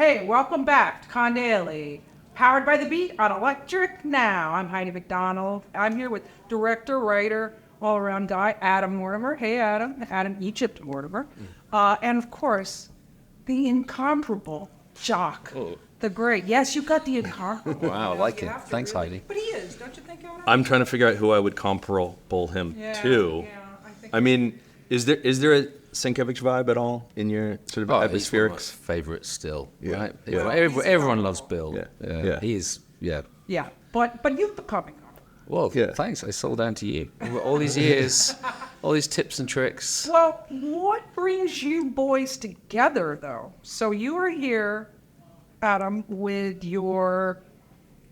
Hey, welcome back to Con Daily, powered by the Beat on Electric Now. I'm Heidi McDonald. I'm here with director, writer, all-around guy, Adam Mortimer. Hey, Adam. Adam Egypt Mortimer. And, of course, the incomparable Jock. Oh. The great. Yes, you got the incomparable. Wow, I like it. Thanks, really. Heidi. But he is, don't you think, Adam? I'm trying to figure out who I would comparable him to. Yeah, I think I mean, is there a Sienkiewicz vibe at all in your sort of He's one of my atmospherics? favorites still, Yeah. right? Yeah. Everyone loves Bill. Yeah. He's, yeah. Yeah, but you've become incomparable. Well, Yeah. thanks. I sold down to you. All these years, all these tips and tricks. Well, what brings you boys together, though? So you are here, Adam, with your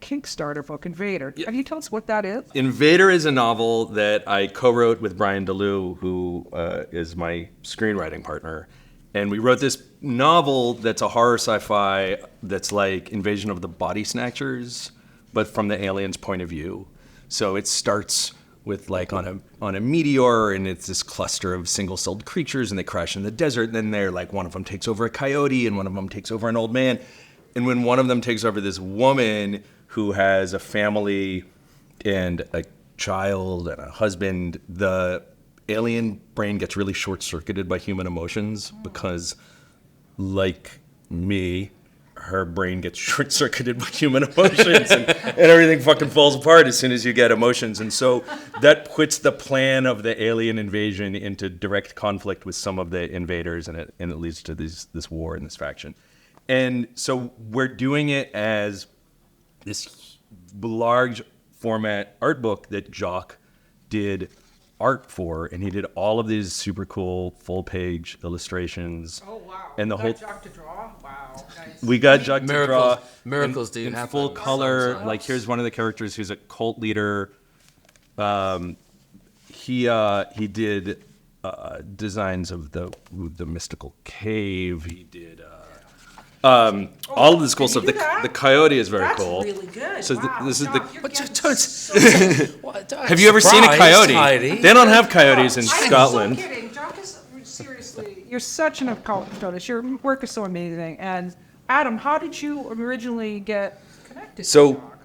Kickstarter book, Invader. Can you tell us what that is? Invader is a novel that I co-wrote with Brian DeLue, who is my screenwriting partner. And we wrote this novel that's a horror sci-fi that's like Invasion of the Body Snatchers, but from the aliens' point of view. So it starts with like on a meteor, and it's this cluster of single-celled creatures, and they crash in the desert. And then they're like, one of them takes over a coyote, and one of them takes over an old man. And when one of them takes over this woman who has a family and a child and a husband, the alien brain gets really short-circuited by human emotions because, like me, her brain gets short-circuited by human emotions and everything fucking falls apart as soon as you get emotions. And so that puts the plan of the alien invasion into direct conflict with some of the invaders, and it leads to this war and this faction. And so we're doing it as this large format art book that Jock did art for, and he did all of these super cool full page illustrations. Oh, wow. And the whole Jock to draw? Wow. Nice. we got Jock to draw Miracles do in happen full color. sometimes. Like here's one of the characters who's a cult leader. He did designs of the mystical cave. He did all of this cool stuff. you do that? The coyote is very That's cool. really good. So Wow, this is Jock, you're But getting don't- so Have you ever seen a coyote? Heidi. They don't have coyotes in I'm Scotland. so kidding. Jock is seriously, you're such an accomplished artist. Your work is so amazing. And Adam, how did you originally get connected to So, Jock?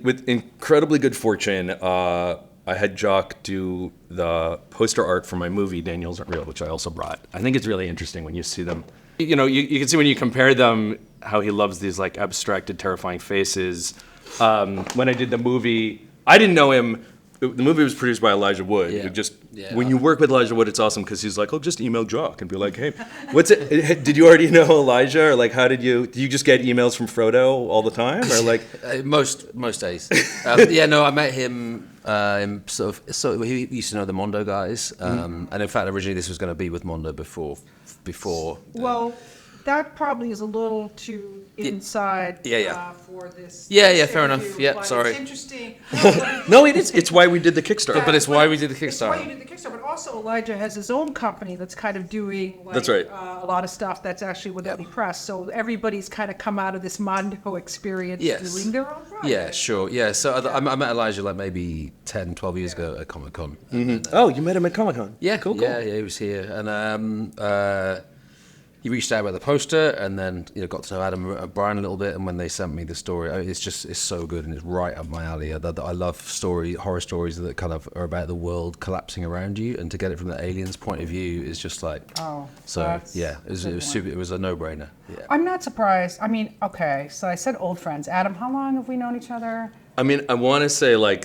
with incredibly good fortune, I had Jock do the poster art for my movie, Daniels Aren't Real, which I also brought. I think it's really interesting when you see them. You know, you can see when you compare them how he loves these like abstracted, terrifying faces. When I did the movie, I didn't know him. The movie was produced by Elijah Wood. Yeah. Who just Yeah. when you work with Elijah Wood, it's awesome because he's like, "Oh, just email Jock and be like, hey, what's it? Did you already know Elijah, or like, how did you just get emails from Frodo all the time, or like?" Most days. I met him he used to know the Mondo guys, and in fact originally this was going to be with Mondo before. Well, that probably is a little too inside for this. Yeah, fair enough. interview, Yeah, but sorry. It's interesting. No, it is. It's why we did the Kickstarter. But it's why we did the It's why Kickstarter. you did the Kickstarter, but also Elijah has his own company that's kind of doing like, That's right. a lot of stuff that's actually without the press. So everybody's kind of come out of this Mondo experience Yes. doing their own project. Yeah, sure. Yeah, so I met Elijah like maybe 10, 12 years ago at Comic Con. Oh, you met him at Comic-Con? Yeah, Cool. Yeah, he was here, and he reached out about the poster, and then got to know Adam and Brian a little bit. And when they sent me the story, it's so good, and it's right up my alley. I love horror stories that kind of are about the world collapsing around you, and to get it from the aliens' point of view is just like. Oh, So that's yeah, it was a good super. It was a no-brainer. Yeah. I'm not surprised. I mean, okay, so I said old friends. Adam, how long have we known each other? I mean, I want to say like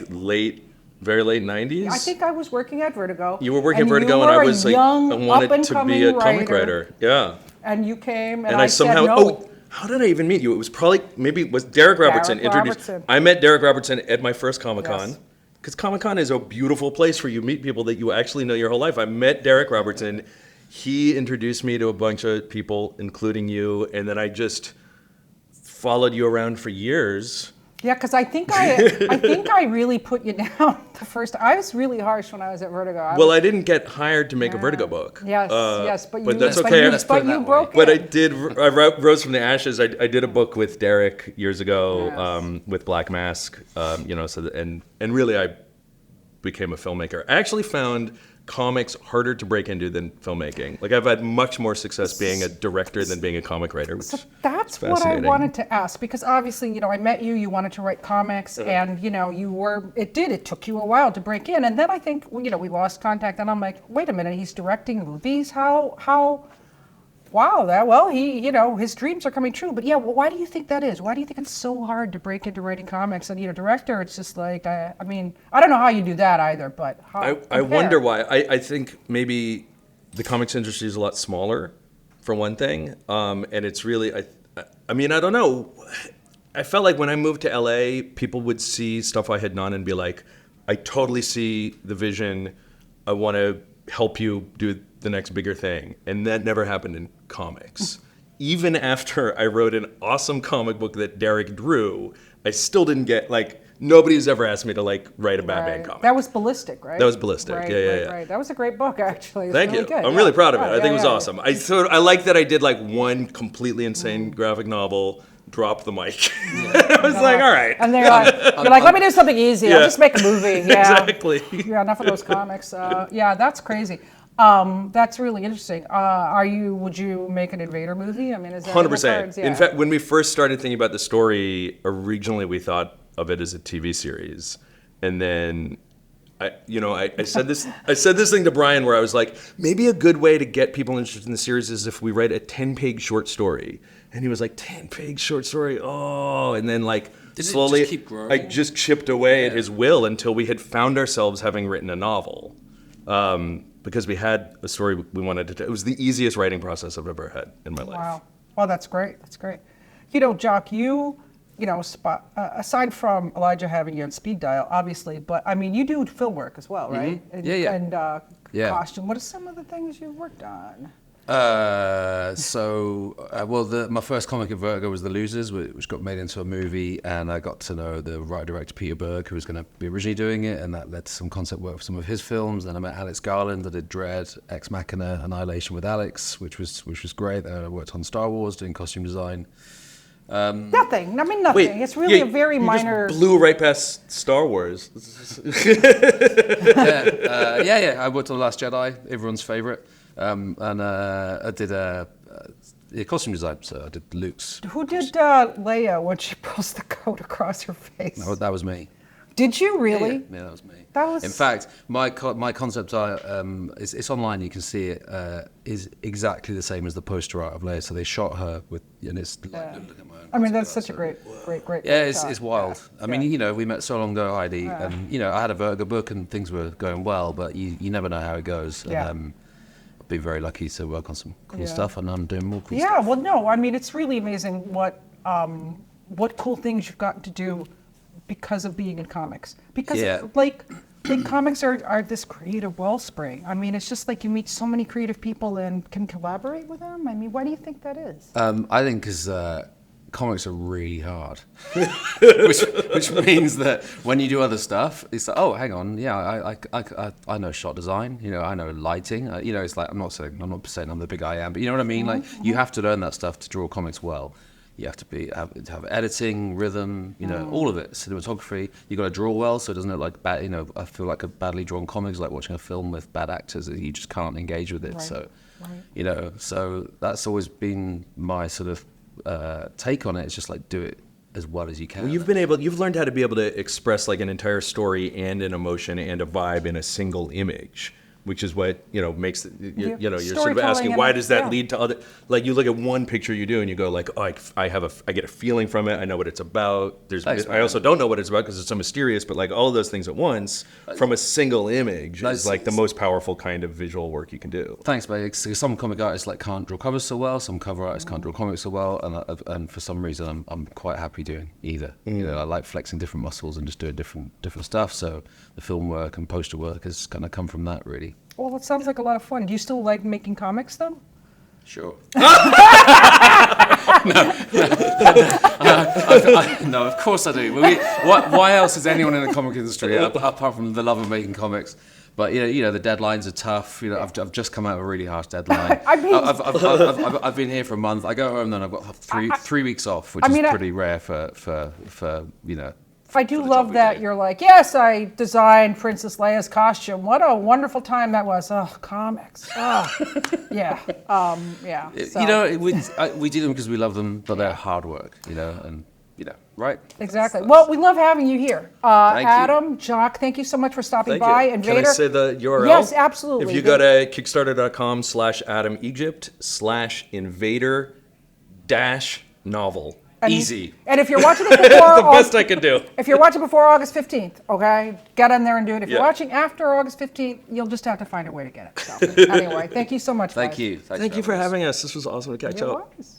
very late 90s. I think I was working at Vertigo. You were working at and Vertigo, you and I were a was like, young, I wanted to be up-and-coming a comic writer. Yeah. And you came, And I somehow, said no. how did I even meet you? It was probably, maybe it was Derek Robertson introduced. Robertson. I met Derek Robertson at my first Comic-Con. Yes. Because Comic-Con is a beautiful place where you meet people that you actually know your whole life. I met Derek Robertson. He introduced me to a bunch of people, including you, and then I just followed you around for years. Yeah, because I think I really put you down the first. I was really harsh when I was at Vertigo. I didn't get hired to make a Vertigo book. Yes, yes, but you. that's but okay. You, Let's put it but you that broke But it. I rose from the ashes. I did a book with Derek years ago Yes. with Black Mask. And really I became a filmmaker. I actually found comics harder to break into than filmmaking. Like I've had much more success being a director than being a comic writer. Which So that's is what I fascinating. wanted to ask, because obviously, I met you, you wanted to write comics, and, it took you a while to break in. And then I think, we lost contact, and I'm like, wait a minute, he's directing movies? Wow, his dreams are coming true. But yeah, why do you think that is? Why do you think it's so hard to break into writing comics? And, director, it's just like, I don't know how you do that either, but I wonder why. I think maybe the comics industry is a lot smaller, for one thing. And it's really, I don't know. I felt like when I moved to LA, people would see stuff I had done and be like, I totally see the vision. I want to help you do the next bigger thing. And that never happened in comics. Even after I wrote an awesome comic book that Derek drew, I still didn't get, nobody's ever asked me to, write a Batman comic. That was Ballistic, right? That was Ballistic, right, yeah. Right. That was a great book, actually. Thank you. I'm really proud of it. I think it was awesome. I like that I did, one completely insane graphic novel, dropped the mic. I was like, all right. And you're like, let me do something easy. I'll just make a movie. Yeah. Exactly. Yeah, enough of those comics. Yeah, that's crazy. That's really interesting. Would you make an Invader movie? Is that 100%. Yeah. In fact, when we first started thinking about the story, originally we thought of it as a TV series. And then I said this thing to Brian where I was like, maybe a good way to get people interested in the series is if we write a 10-page short story. And he was like, 10-page short story? Oh, and then slowly just keep growing? I just chipped away at his will until we had found ourselves having written a novel. Because we had a story we wanted to tell. It was the easiest writing process I've ever had in my life. Wow. Well, that's great. That's great. Jock, aside from Elijah having you on speed dial, obviously, but you do film work as well, right? Mm-hmm. Yeah. And costume. What are some of the things you've worked on? My first comic at Vertigo was The Losers, which got made into a movie, and I got to know the writer-director Peter Berg, who was going to be originally doing it, and that led to some concept work for some of his films. Then I met Alex Garland. I did Dread, Ex Machina, Annihilation with Alex, which was great. Then I worked on Star Wars doing costume design. Nothing. Nothing. Wait, It's really a very minor. Just blew right past Star Wars. Yeah. I worked on The Last Jedi, everyone's favorite. I did costume design, so I did Luke's. Who did Leia when she pulls the coat across her face? No, that was me. Did you really? Yeah, that was me. That was. In fact, my concept art, it's online. You can see it, is exactly the same as the poster art of Leia. So they shot her with, and it's look at my own. That's such a great. Yeah, it's wild. We met so long ago, Heidi, and I had a Vertigo book and things were going well, but you never know how it goes. Yeah. And, I've been very lucky to work on some cool stuff, and I'm doing more cool Yeah, stuff. well, no, it's really amazing what cool things you've gotten to do because of being in comics. Because comics are this creative wellspring. It's just like you meet so many creative people and can collaborate with them. Why do you think that is? I think because comics are really hard, which means that when you do other stuff, it's like, oh, hang on, I know shot design, I know lighting, it's like I'm not saying I'm the big I am, but you know what I mean. Mm-hmm. You have to learn that stuff to draw comics well. You have to have editing, rhythm, all of it, cinematography. You got to draw well, so it doesn't look like bad. I feel like a badly drawn comic is like watching a film with bad actors. You just can't engage with it. Right. So, so that's always been my sort of take on it. It's just like do it as well as you can. Well, you've learned how to be able to express an entire story and an emotion and a vibe in a single image, which is what makes you're sort of asking why does that lead to other, you look at one picture you do and you go I get a feeling from it, I know what it's about. I also don't know what it's about because it's so mysterious, but all of those things at once from a single image is the most powerful kind of visual work you can do. Thanks, mate. Some comic artists can't draw covers so well, some cover artists can't draw comics so well, and for some reason I'm quite happy doing either. I like flexing different muscles and just doing different stuff. So the film work and poster work has kind of come from that, really. Well, it sounds like a lot of fun. Do you still like making comics, though? Sure. No, of course I do. Why else is anyone in the comic industry apart from the love of making comics? But the deadlines are tough. I've just come out of a really harsh deadline. I've been here for a month. I go home, then I've got three weeks off, which is pretty rare for I do for the love job we that did. you're like, yes, I designed Princess Leia's costume. What a wonderful time that was. Oh, comics. Oh, yeah. Yeah. So, You know, we do them because we love them, but they're hard work, you know, and, you know, right? exactly. Well, we love having you here. Thank you. Adam, Jock, thank you so much for stopping Thank by. you. And Can I Vader. say the URL? Yes, absolutely. If you go to kickstarter.com/AdamEgypt/invader-novel. Easy. And if you're watching it The before, best I can do. if you're watching before August 15th, okay, get in there and do it. If you're Yeah. watching after August 15th, you'll just have to find a way to get it. So, anyway, thank you so much. Thank guys. you. Thank you for having us. This was awesome to catch It up. was.